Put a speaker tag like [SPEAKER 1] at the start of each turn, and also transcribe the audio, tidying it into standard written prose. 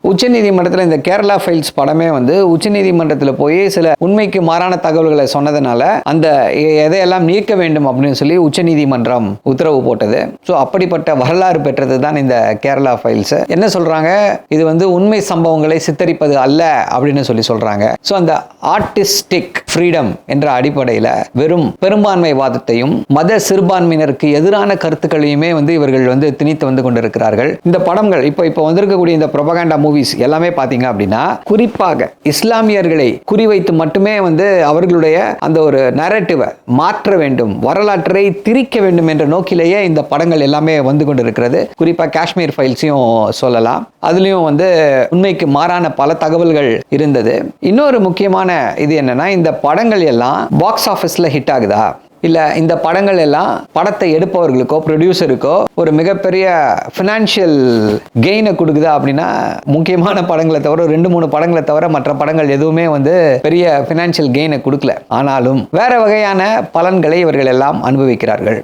[SPEAKER 1] உச்சநீதிமன்றத்தில் இந்த கேரளா ஃபைல்ஸ் படமே வந்து உச்சநீதிமன்றத்தில் போய் சில உண்மைக்கு மாறான தகவல்களை சொன்னதுனால அந்த எதையெல்லாம் நீக்க வேண்டும் அப்படின்னு சொல்லி உச்சநீதிமன்றம் உத்தரவு போட்டது. ஸோ அப்படிப்பட்ட வரலாறு பெற்றது தான் இந்த கேரளா ஃபைல்ஸ். என்ன சொல்றாங்க, இது வந்து உண்மை சம்பவங்களை சித்தரிப்பது அல்ல அப்படின்னு சொல்றாங்க. ஸோ அந்த ஆர்டிஸ்டிக் ஃப்ரீடம் என்ற அடிப்படையில் வெறும் பெரும்பான்மைவாதத்தையும் மத சிறுபான்மையினருக்கு எதிரான கருத்துக்களையுமே வந்து இவர்கள் வந்து திணித்து வந்து கொண்டிருக்கிறார்கள். இந்த படங்கள் இப்போ வந்திருக்கக்கூடிய இந்த ப்ரொபகண்டா மூவிஸ் எல்லாமே பார்த்தீங்க அப்படின்னா குறிப்பாக இஸ்லாமியர்களை குறிவைத்து மட்டுமே வந்து அவர்களுடைய அந்த ஒரு நரேட்டிவை மாற்ற வேண்டும், வரலாற்றை திரிக்க வேண்டும் என்ற நோக்கிலேயே இந்த படங்கள் எல்லாமே வந்து கொண்டிருக்கிறது. குறிப்பாக காஷ்மீர் ஃபைல்ஸையும் சொல்லலாம். அதுலேயும் வந்து உண்மைக்கு மாறான பல தகவல்கள் இருந்தது. இன்னொரு முக்கியமான இது என்னன்னா, இந்த படங்கள் எல்லாம் பாக்ஸ் ஆஃபீஸில் ஹிட் ஆகுதா, இல்லை இந்த படங்கள் எல்லாம் படத்தை எடுப்பவர்களுக்கோ ப்ரொடியூசருக்கோ ஒரு மிகப்பெரிய ஃபினான்ஷியல் கெயினை கொடுக்குதா அப்படின்னா, முக்கியமான படங்களை தவிர 2-3 படங்களை தவிர மற்ற படங்கள் எதுவுமே வந்து பெரிய ஃபினான்ஷியல் கெயினை கொடுக்கல. ஆனாலும் வேற வகையான பலன்களை இவர்கள் எல்லாம் அனுபவிக்கிறார்கள்.